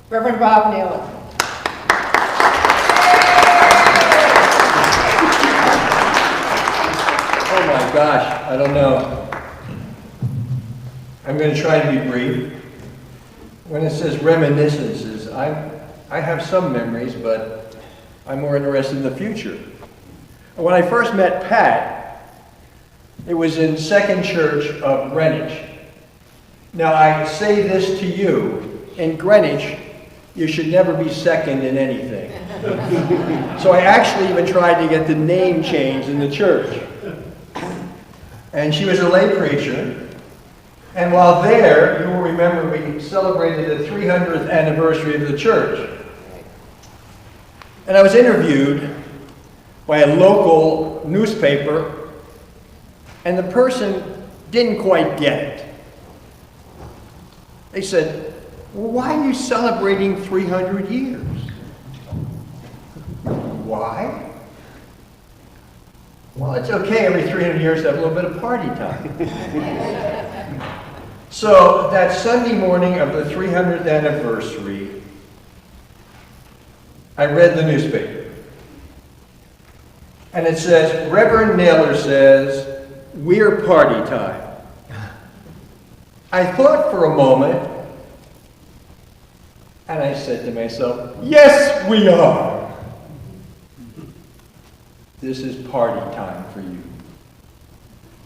Reverend Robert Naylor. Oh my gosh, I don't know. I'm going to try to be brief. When it says reminiscences, I have some memories, but I'm more interested in the future. When I first met Pat, it was in Second Church of Greenwich. Now I say this to you, in Greenwich, you should never be second in anything. So I actually even tried to get the name changed in the church. And she was a lay preacher. And while there, you will remember we celebrated the 300th anniversary of the church. And I was interviewed by a local newspaper, and the person didn't quite get it. They said, "Well, why are you celebrating 300 years? Why? Well, it's okay every 300 years to have a little bit of party time." So that Sunday morning of the 300th anniversary, I read the newspaper. And it says, Reverend Naylor says, "We're party time." I thought for a moment, and I said to myself, yes, we are. This is party time for you.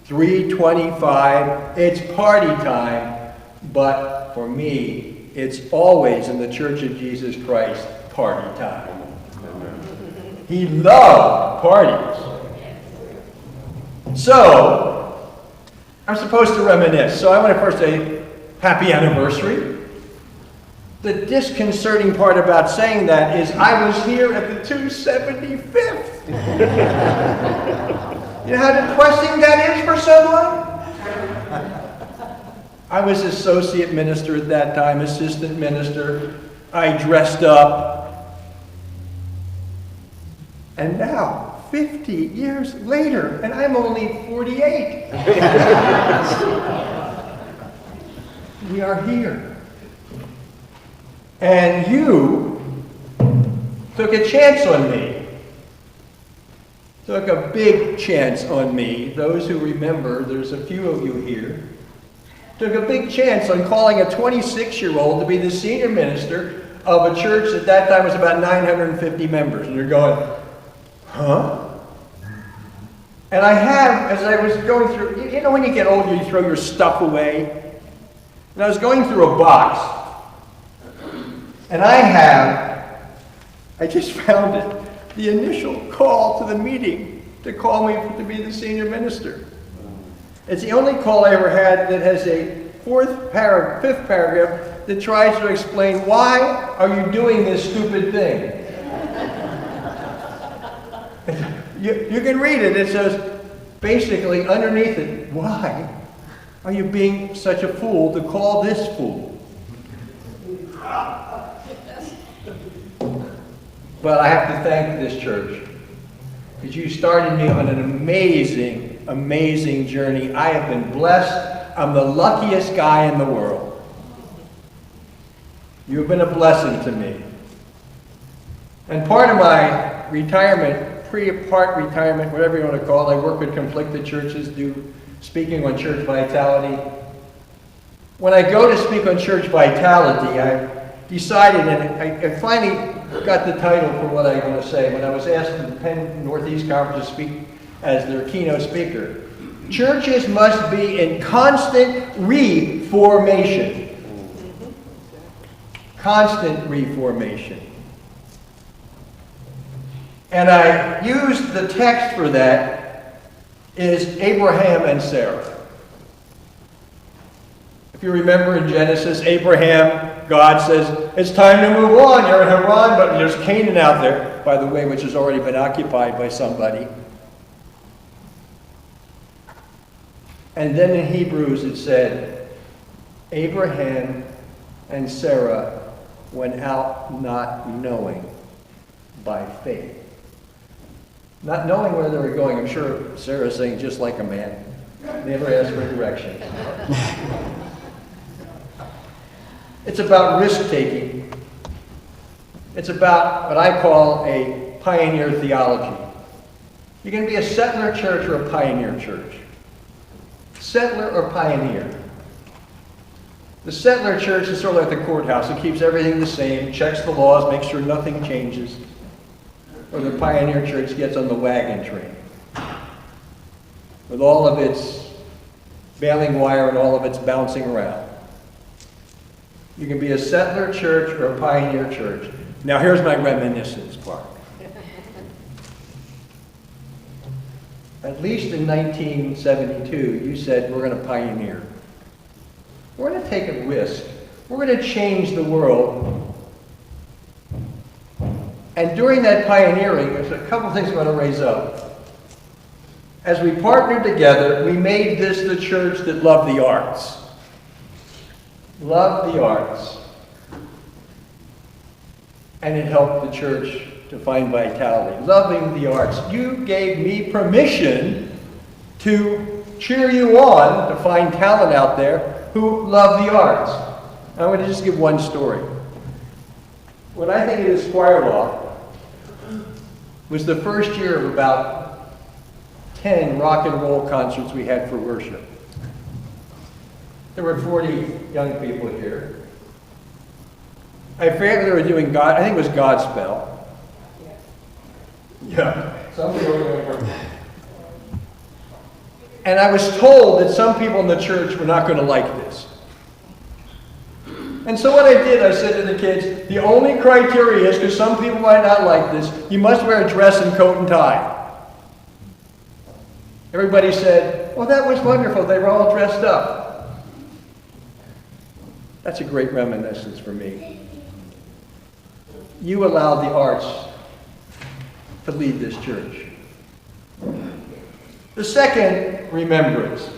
3:25, it's party time, but for me, it's always in the Church of Jesus Christ, party time. He loved parties. So, I'm supposed to reminisce. So I want to first say, happy anniversary. The disconcerting part about saying that is I was here at the 275th. You know how depressing that is for someone? I was associate minister at that time, assistant minister. I dressed up. And now, 50 years later, and I'm only 48. We are here. And you took a chance on me. Took a big chance on me. Those who remember, there's a few of you here. Took a big chance on calling a 26-year-old to be the senior minister of a church at that time was about 950 members. And you're going, huh? And I have, as I was going through, you know when you get older you throw your stuff away? And I was going through a box. And I just found it, the initial call to the meeting to call me to be the senior minister. It's the only call I ever had that has a fifth paragraph that tries to explain why are you doing this stupid thing. You can read it. It says, basically underneath it, why are you being such a fool to call this fool? But I have to thank this church, because you started me on an amazing, amazing journey. I have been blessed. I'm the luckiest guy in the world. You have been a blessing to me. And part of my retirement, pre-part retirement, whatever you want to call it, I work with conflicted churches, do speaking on church vitality. When I go to speak on church vitality, I decided, and I finally got the title for what I'm going to say. When I was asked in the Penn Northeast Conference to speak as their keynote speaker, churches must be in constant reformation. Constant reformation. And I used the text for that is Abraham and Sarah. If you remember in Genesis, Abraham, God says, it's time to move on. You're in Haran, but there's Canaan out there, by the way, which has already been occupied by somebody. And then in Hebrews it said, Abraham and Sarah went out not knowing by faith. Not knowing where they were going. I'm sure Sarah's saying just like a man. Never asked for direction. It's about risk-taking. It's about what I call a pioneer theology. You're going to be a settler church or a pioneer church? Settler or pioneer? The settler church is sort of like the courthouse. It keeps everything the same, checks the laws, makes sure nothing changes. Or the pioneer church gets on the wagon train with all of its baling wire and all of its bouncing around. You can be a settler church or a pioneer church. Now here's my reminiscence part. At least in 1972, you said, we're going to pioneer. We're going to take a risk. We're going to change the world. And during that pioneering, there's a couple things I want to raise up. As we partnered together, we made this the church that loved the arts. Loved the arts. And it helped the church to find vitality. Loving the arts. You gave me permission to cheer you on to find talent out there who love the arts. I'm going to just give one story. What I think is choir law was the first year of about 10 rock and roll concerts we had for worship. There were 40 young people here. I forget they were doing God, I think it was Godspell. Yeah. And I was told that some people in the church were not going to like this. And so what I did, I said to the kids, the only criteria is, because some people might not like this, you must wear a dress and coat and tie. Everybody said, well, that was wonderful. They were all dressed up. That's a great reminiscence for me. You allowed the arts to lead this church. The second remembrance.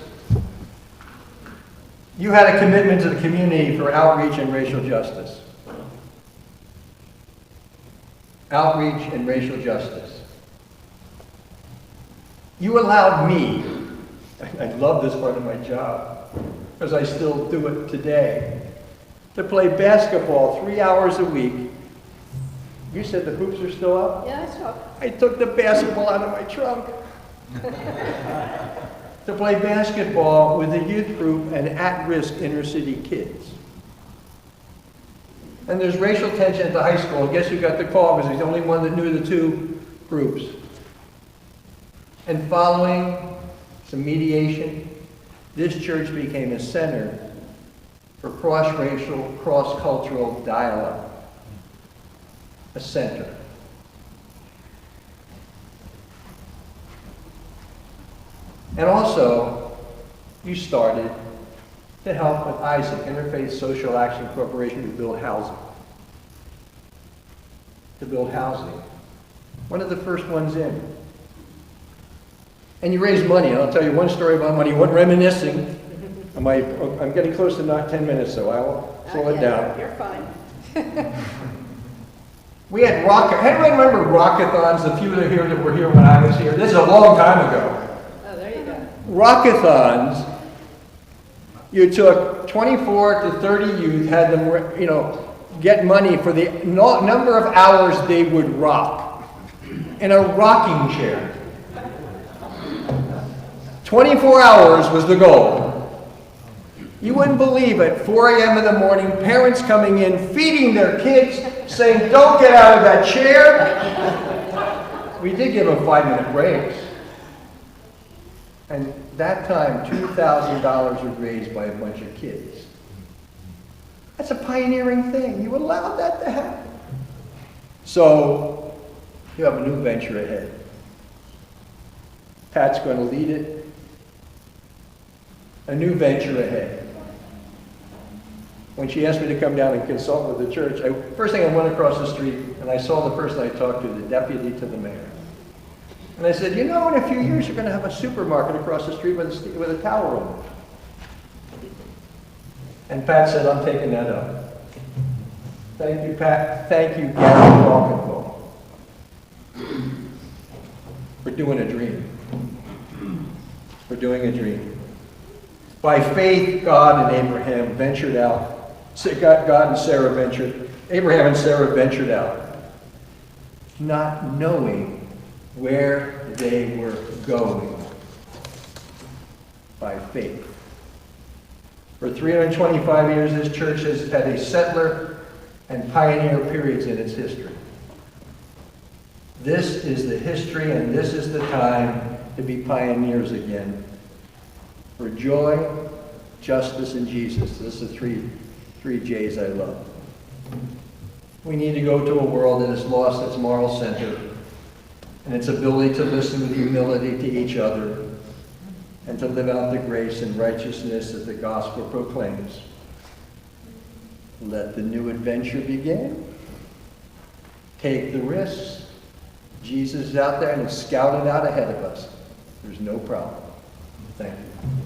You had a commitment to the community for outreach and racial justice. Outreach and racial justice. You allowed me, I love this part of my job, because I still do it today, to play basketball 3 hours a week. You said the hoops are still up? Yeah, I saw. I took the basketball out of my trunk to play basketball with a youth group and at-risk inner-city kids. And there's racial tension at the high school. Guess who got the call? Because he's the only one that knew the two groups. And following some mediation, this church became a center for cross-racial, cross-cultural dialogue. A center. And also, you started to help with Isaac, Interfaith Social Action Corporation, to build housing. To build housing. One of the first ones in. And you raised money, and I'll tell you one story about money. One reminiscing. I'm getting close to not 10 minutes, so I will slow it down. You're fine. We had anyone remember rockathons? The few that were here when I was here. This is a long time ago. Oh, there you go. Rockathons. You took 24 to 30 youth, had them, get money for the number of hours they would rock in a rocking chair. 24 hours was the goal. You wouldn't believe it. 4 a.m. in the morning, parents coming in, feeding their kids, saying, don't get out of that chair. We did give them 5-minute breaks. And that time, $2,000 was raised by a bunch of kids. That's a pioneering thing. You allowed that to happen. So, you have a new venture ahead. Pat's going to lead it. A new venture ahead. When she asked me to come down and consult with the church, first thing I went across the street and I saw the person I talked to, the deputy to the mayor. And I said, in a few years you're going to have a supermarket across the street with a tower on it. And Pat said, I'm taking that up. Thank you, Pat. Thank you, Gary Falkenthal. We're doing a dream. We're doing a dream. By faith, God and Abraham ventured out. God and Sarah ventured. Abraham and Sarah ventured out. not knowing where they were going by faith. For 325 years, this church has had a settler and pioneer periods in its history. This is the history, and this is the time to be pioneers again. For joy, justice, and Jesus. This is the three J's I love. We need to go to a world that has lost its moral center and its ability to listen with humility to each other and to live out the grace and righteousness that the gospel proclaims. Let the new adventure begin. Take the risks. Jesus is out there and is scouted out ahead of us. There's no problem. Thank you.